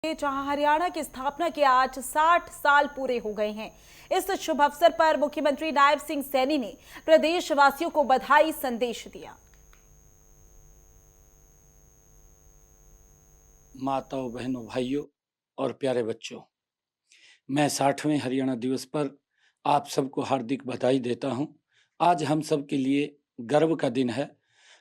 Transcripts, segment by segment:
जहां हरियाणा की स्थापना के आज 60 साल पूरे हो गए हैं। इस शुभ अवसर पर मुख्यमंत्री नायब सिंह सैनी ने प्रदेशवासियों को बधाई संदेश दिया। माताओं, बहनों, भाइयों और प्यारे बच्चों, मैं 60वें हरियाणा दिवस पर आप सबको हार्दिक बधाई देता हूं। आज हम सब के लिए गर्व का दिन है।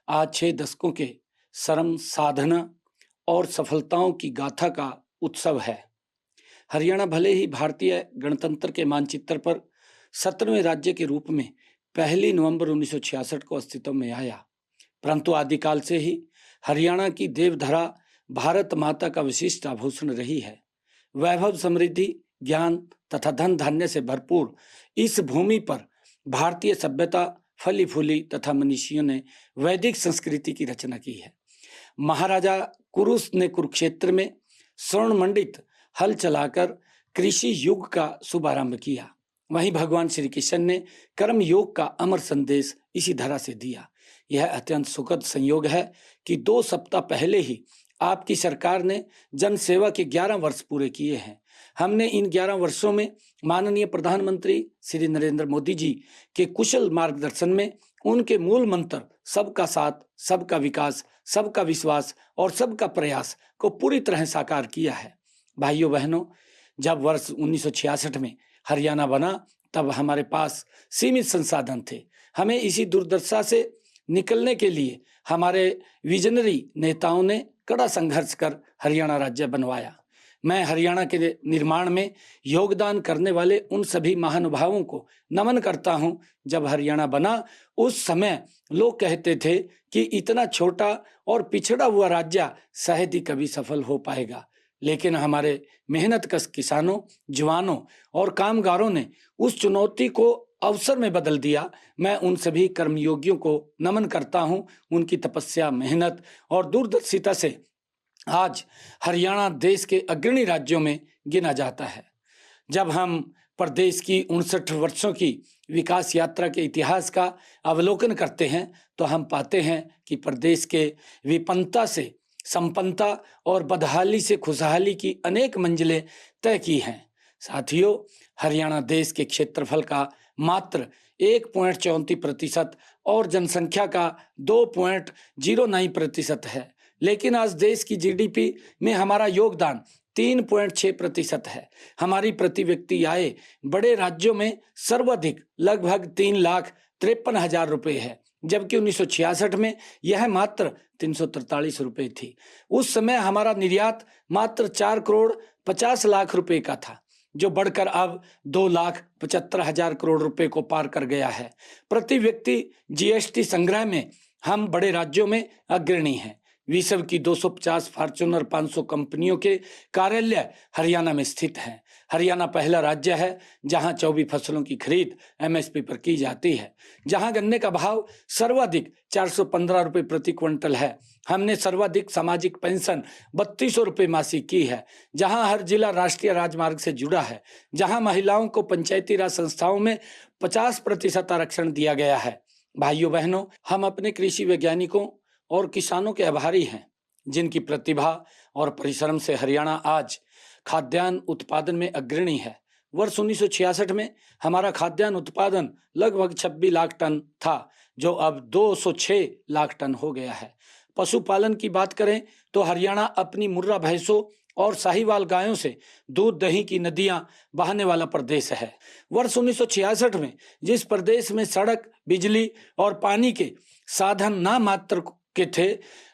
आज 6 दशकों के श्रम, साधना और सफलताओं की गाथा का उत्सव है। हरियाणा भले ही भारतीय गणतंत्र के मानचित्र पर 17वें राज्य के रूप में 1 नवंबर 1966 को अस्तित्व में आया, परंतु आदिकाल से ही हरियाणा की देवधरा भारत माता का विशिष्ट आभूषण रही है। वैभव, समृद्धि, ज्ञान तथा धन धान्य से भरपूर इस भूमि पर भारतीय सभ्यता फली फूली तथा मनीषियों ने वैदिक संस्कृति की रचना की है। महाराजा कुरुस ने कुरुक्षेत्र में स्वर्ण मंडित हल चलाकर कृषि युग का शुभारंभ किया। वहीं भगवान श्री कृष्ण ने कर्म योग का अमर संदेश इसी धरा से दिया। यह अत्यंत सुखद संयोग है कि 2 सप्ताह पहले ही आपकी सरकार ने जन सेवा के 11 वर्ष पूरे किए हैं। हमने इन 11 वर्षों में माननीय प्रधानमंत्री श्री नरेंद्र मोदी जी के कुशल मार्गदर्शन में उनके मूल मंत्र सबका साथ, सबका विकास, सबका विश्वास और सबका प्रयास को पूरी तरह साकार किया है। भाइयों बहनों, जब वर्ष 1966 में हरियाणा बना तब हमारे पास सीमित संसाधन थे। हमें इसी दुर्दशा से निकलने के लिए हमारे विजनरी नेताओं ने कड़ा संघर्ष कर हरियाणा राज्य बनवाया। मैं हरियाणा के निर्माण में योगदान करने वाले उन सभी महानुभावों को नमन करता हूं। जब हरियाणा बना उस समय लोग कहते थे कि इतना छोटा और पिछड़ा हुआ राज्य शायद ही कभी सफल हो पाएगा, लेकिन हमारे मेहनतकश किसानों, जवानों और कामगारों ने उस चुनौती को अवसर में बदल दिया। मैं उन सभी कर्मयोगियों को नमन करता हूं। उनकी तपस्या, मेहनत और दूरदर्शिता से आज हरियाणा देश के अग्रणी राज्यों में गिना जाता है। जब हम प्रदेश की 59 वर्षों की विकास यात्रा के इतिहास का अवलोकन करते हैं तो हम पाते हैं कि प्रदेश के विपन्नता से संपन्नता और बदहाली से खुशहाली की अनेक मंजिलें तय की हैं। साथियों, हरियाणा देश के क्षेत्रफल का मात्र 1.34% और जनसंख्या का 2.09% है, लेकिन आज देश की जीडीपी में हमारा योगदान 3.6% है। हमारी प्रति व्यक्ति आय बड़े राज्यों में सर्वाधिक लगभग 3,53,000 रुपये है, जबकि 1966 में यह मात्र 343 रुपये थी। उस समय हमारा निर्यात मात्र 4,50,00,000 रुपये का था, जो बढ़कर अब 2,75,000 करोड़ रुपए को पार कर गया है। प्रति व्यक्ति जीएसटी संग्रह में हम बड़े राज्यों में अग्रणी हैं। विश्व की 250 फॉर्च्यूनर 500 कंपनियों के कार्यालय हरियाणा में स्थित हैं। हरियाणा पहला राज्य है जहां 24 फसलों की खरीद एमएसपी पर की जाती है, जहां गन्ने का भाव सर्वाधिक 415 रुपये प्रति क्विंटल है। हमने सर्वाधिक सामाजिक पेंशन 3200 रुपये मासिक की है, जहां हर जिला राष्ट्रीय राजमार्ग से जुड़ा है, जहां महिलाओं को पंचायती राज संस्थाओं में 50% आरक्षण दिया गया है। भाइयों बहनों, हम अपने कृषि वैज्ञानिकों और किसानों के आभारी हैं, जिनकी प्रतिभा और परिश्रम से हरियाणा आज खाद्यान्न उत्पादन में अग्रणी है। वर्ष 1966 में हमारा खाद्यान्न उत्पादन लगभग 26 लाख टन था, जो अब 206 लाख टन हो गया है। पशुपालन की बात करें तो हरियाणा अपनी मुर्रा भैंसों और साहिवाल गायों से दूध दही की नदियां बहाने वाला प्रदेश है। वर्ष 1966 में जिस प्रदेश में सड़क, बिजली और पानी के साधन ना मात्र के थे,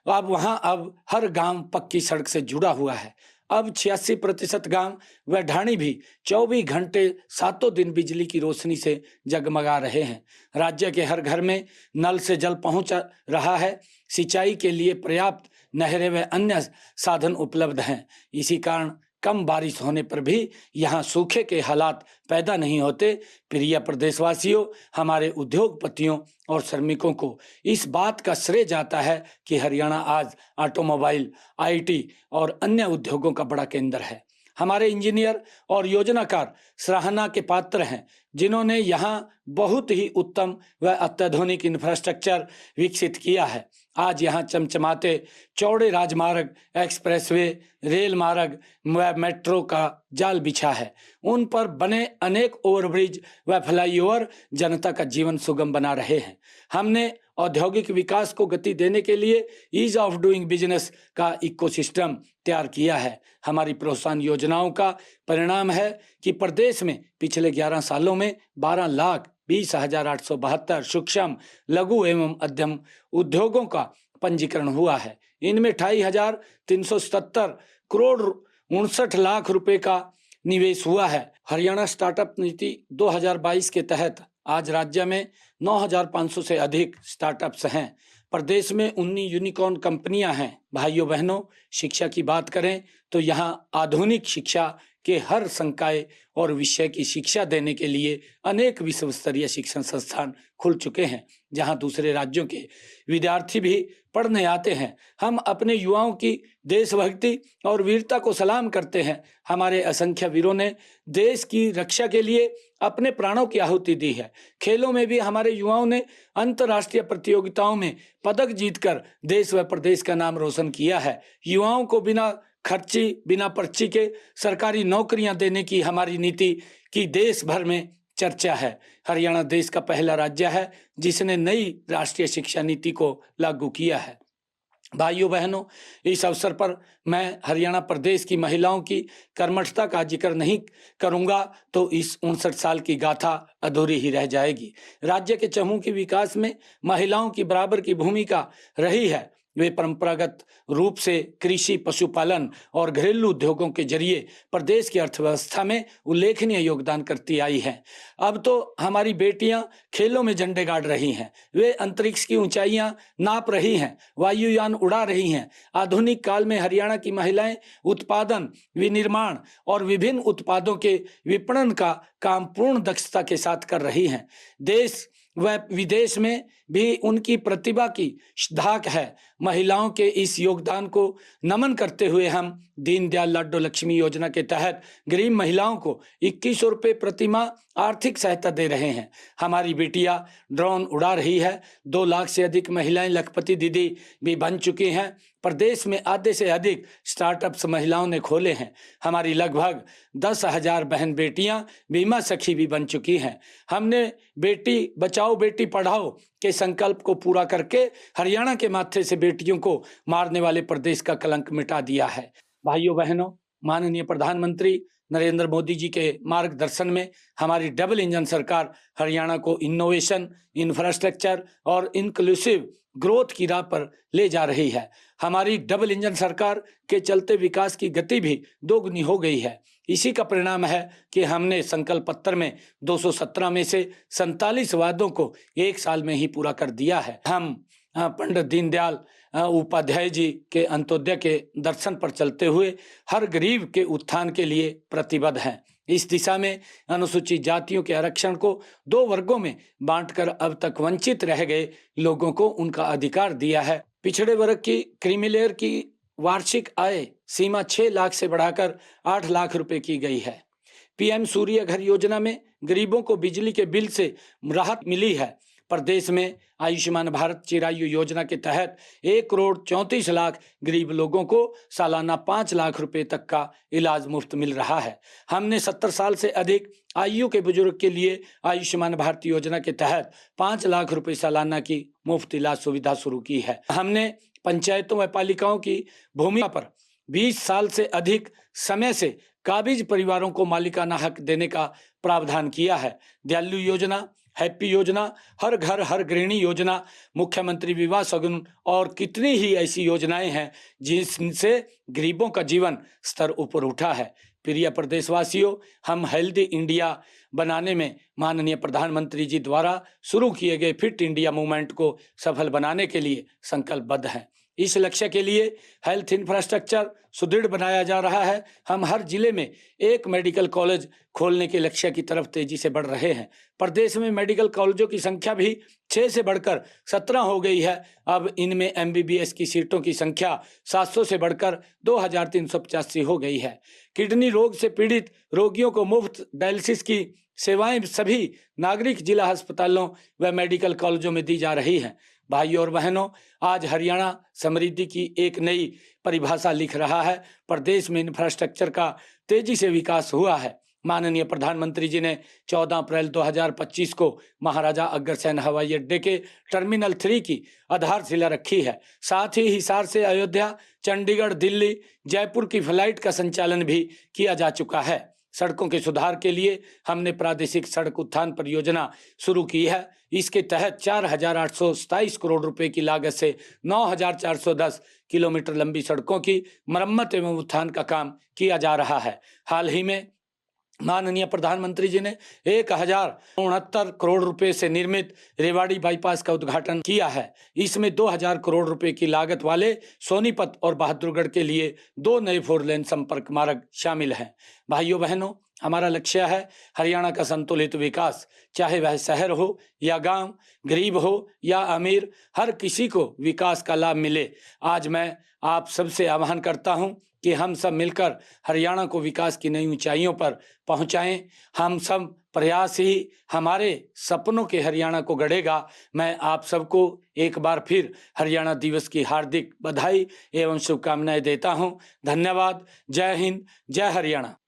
अब हर गांव पक्की सड़क से जुड़ा हुआ है। अब 86% गांव व ढाणी भी 24 घंटे 7 दिन बिजली की रोशनी से जगमगा रहे हैं। राज्य के हर घर में नल से जल पहुंच रहा है। सिंचाई के लिए पर्याप्त नहरें व अन्य साधन उपलब्ध हैं। इसी कारण कम बारिश होने पर भी यहाँ सूखे के हालात पैदा नहीं होते। प्रिय प्रदेशवासियों, हमारे उद्योगपतियों और श्रमिकों को इस बात का श्रेय जाता है कि हरियाणा आज ऑटोमोबाइल, आईटी और अन्य उद्योगों का बड़ा केंद्र है। हमारे इंजीनियर और योजनाकार सराहना के पात्र हैं, जिन्होंने यहाँ बहुत ही उत्तम व अत्याधुनिक इंफ्रास्ट्रक्चर विकसित किया है। आज यहाँ चमचमाते चौड़े राजमार्ग, एक्सप्रेसवे, रेल मार्ग व मेट्रो का जाल बिछा है। उन पर बने अनेक ओवरब्रिज व फ्लाईओवर जनता का जीवन सुगम बना रहे हैं। हमने औद्योगिक विकास को गति देने के लिए ईज ऑफ डूइंग बिजनेस का इकोसिस्टम तैयार किया है। हमारी प्रोत्साहन योजनाओं का परिणाम है कि प्रदेश में पिछले 11 सालों में 12,20,872 सूक्ष्म, लघु एवं मध्यम उद्योगों का पंजीकरण हुआ है। इनमें 28,377 करोड़ 59 लाख रुपए का निवेश हुआ है। हरियाणा स्टार्टअप नीति 2022 के तहत आज राज्य में 9,500 से अधिक स्टार्टअप्स हैं। प्रदेश में 19 यूनिकॉर्न कंपनियां हैं। भाइयों बहनों, शिक्षा की बात करें तो यहाँ आधुनिक शिक्षा के हर संकाय और विषय की शिक्षा देने के लिए अनेक विश्व स्तरीय शिक्षण संस्थान खुल चुके हैं, जहां दूसरे राज्यों के विद्यार्थी भी पढ़ने आते हैं। हम अपने युवाओं की देशभक्ति और वीरता को सलाम करते हैं। हमारे असंख्य वीरों ने देश की रक्षा के लिए अपने प्राणों की आहुति दी है। खेलों में भी हमारे युवाओं ने अंतर्राष्ट्रीय प्रतियोगिताओं में पदक जीतकर देश व प्रदेश का नाम रोशन किया है। युवाओं को बिना खर्ची, बिना पर्ची के सरकारी नौकरियां देने की हमारी नीति की देश भर में चर्चा है। हरियाणा देश का पहला राज्य है जिसने नई राष्ट्रीय शिक्षा नीति को लागू किया है। भाइयों बहनों, इस अवसर पर मैं हरियाणा प्रदेश की महिलाओं की कर्मठता का जिक्र नहीं करूंगा तो इस 59 साल की गाथा अधूरी ही रह जाएगी। राज्य के चहुमुखी विकास में महिलाओं की बराबर की भूमिका रही है। वे परंपरागत रूप से कृषि, पशुपालन और घरेलू उद्योगों के जरिए प्रदेश की अर्थव्यवस्था में उल्लेखनीय योगदान करती आई हैं। अब तो हमारी बेटियां खेलों में झंडे गाड़ रही हैं। वे अंतरिक्ष की ऊंचाइयां नाप रही हैं, वायुयान उड़ा रही हैं। आधुनिक काल में हरियाणा की महिलाएं उत्पादन, विनिर्माण और विभिन्न उत्पादों के विपणन का काम पूर्ण दक्षता के साथ कर रही हैं। देश व विदेश में भी उनकी प्रतिभा की धाक है। महिलाओं के इस योगदान को नमन करते हुए हम दीनदयाल लाडो लक्ष्मी योजना के तहत गरीब महिलाओं को 2100 रुपये प्रति माह आर्थिक सहायता दे रहे हैं। हमारी बेटियां ड्रोन उड़ा रही है। 2 लाख से अधिक महिलाएं लखपति दीदी भी बन चुकी हैं। प्रदेश में आधे से अधिक स्टार्टअप्स महिलाओं ने खोले हैं। हमारी लगभग 10,000 बहन बेटियां बीमा सखी भी बन चुकी हैं। हमने बेटी बचाओ बेटी पढ़ाओ के संकल्प को पूरा करके हरियाणा के माथे से बेटियों को मारने वाले प्रदेश का कलंक मिटा दिया है। भाइयों बहनों, माननीय प्रधानमंत्री नरेंद्र मोदी जी के मार्गदर्शन में हमारी डबल इंजन सरकार हरियाणा को इनोवेशन, इंफ्रास्ट्रक्चर और इंक्लूसिव ग्रोथ की राह पर ले जा रही है। हमारी डबल इंजन सरकार के चलते विकास की गति भी दोगुनी हो गई है। इसी का परिणाम है कि हमने संकल्प पत्र में 217 में से 47 वादों को 1 साल में ही पूरा कर दिया है। हम पंडित दीनदयाल उपाध्याय जी के अंत्योदय के दर्शन पर चलते हुए हर गरीब के उत्थान के लिए प्रतिबद्ध हैं। इस दिशा में अनुसूचित जातियों के आरक्षण को 2 वर्गों में बांटकर अब तक वंचित रह गए लोगों को उनका अधिकार दिया है। पिछड़े वर्ग की क्रीमीलेयर की वार्षिक आय सीमा 6 लाख से बढ़ाकर 8 लाख रुपए की गई है। पीएम सूर्य घर योजना में गरीबों को बिजली के बिल से राहत मिली है। प्रदेश में आयुष्मान भारत चिरायु योजना के तहत 1 करोड़ 34 लाख गरीब लोगों को सालाना 5 लाख रुपए तक का इलाज मुफ्त मिल रहा है। हमने 70 साल से अधिक आयु के बुजुर्ग के लिए आयुष्मान भारत योजना के तहत 5 लाख रुपए सालाना की मुफ्त इलाज सुविधा शुरू की है। हमने पंचायतों व पालिकाओं की भूमि पर 20 साल से अधिक समय से काबिज परिवारों को मालिकाना हक देने का प्रावधान किया है। दयालु योजना, हैप्पी योजना, हर घर हर गृहिणी योजना, मुख्यमंत्री विवाह सगुन और कितनी ही ऐसी योजनाएं हैं जिनसे गरीबों का जीवन स्तर ऊपर उठा है। प्रिय प्रदेशवासियों, हम हेल्दी इंडिया बनाने में माननीय प्रधानमंत्री जी द्वारा शुरू किए गए फिट इंडिया मूवमेंट को सफल बनाने के लिए संकल्पबद्ध हैं। इस लक्ष्य के लिए हेल्थ इंफ्रास्ट्रक्चर सुदृढ़ बनाया जा रहा है। हम हर जिले में एक मेडिकल कॉलेज खोलने के लक्ष्य की तरफ तेजी से बढ़ रहे हैं। प्रदेश में मेडिकल कॉलेजों की संख्या भी 6 से बढ़कर 17 हो गई है। अब इनमें एमबीबीएस की सीटों की संख्या 700 से बढ़कर 2385 हो गई है। किडनी रोग से पीड़ित रोगियों को मुफ्त डायलिसिस की सेवाएं सभी नागरिक जिला अस्पतालों व मेडिकल कॉलेजों में दी जा रही हैं। भाइयों और बहनों, आज हरियाणा समृद्धि की एक नई परिभाषा लिख रहा है। प्रदेश में इंफ्रास्ट्रक्चर का तेजी से विकास हुआ है। माननीय प्रधानमंत्री जी ने 14 अप्रैल 2025 को महाराजा अग्रसेन हवाई अड्डे के टर्मिनल 3 की आधारशिला रखी है। साथ ही हिसार से अयोध्या, चंडीगढ़, दिल्ली, जयपुर की फ्लाइट का संचालन भी किया जा चुका है। सड़कों के सुधार के लिए हमने प्रादेशिक सड़क उत्थान परियोजना शुरू की है। इसके तहत 4,827 करोड़ रुपए की लागत से 9,410 किलोमीटर लंबी सड़कों की मरम्मत एवं उत्थान का काम किया जा रहा है। हाल ही में माननीय प्रधानमंत्री जी ने 1,069 करोड़ रुपए से निर्मित रेवाड़ी बाईपास का उद्घाटन किया है। इसमें 2,000 करोड़ रुपए की लागत वाले सोनीपत और बहादुरगढ़ के लिए 2 नए 4 लेन संपर्क मार्ग शामिल हैं। भाइयों बहनों, हमारा लक्ष्य है हरियाणा का संतुलित विकास। चाहे वह शहर हो या गांव, गरीब हो या अमीर, हर किसी को विकास का लाभ मिले। आज मैं आप सबसे आह्वान करता हूं कि हम सब मिलकर हरियाणा को विकास की नई ऊंचाइयों पर पहुंचाएं। हम सब प्रयास ही हमारे सपनों के हरियाणा को गढ़ेगा। मैं आप सबको एक बार फिर हरियाणा दिवस की हार्दिक बधाई एवं शुभकामनाएं देता हूं। धन्यवाद। जय हिंद, जय हरियाणा।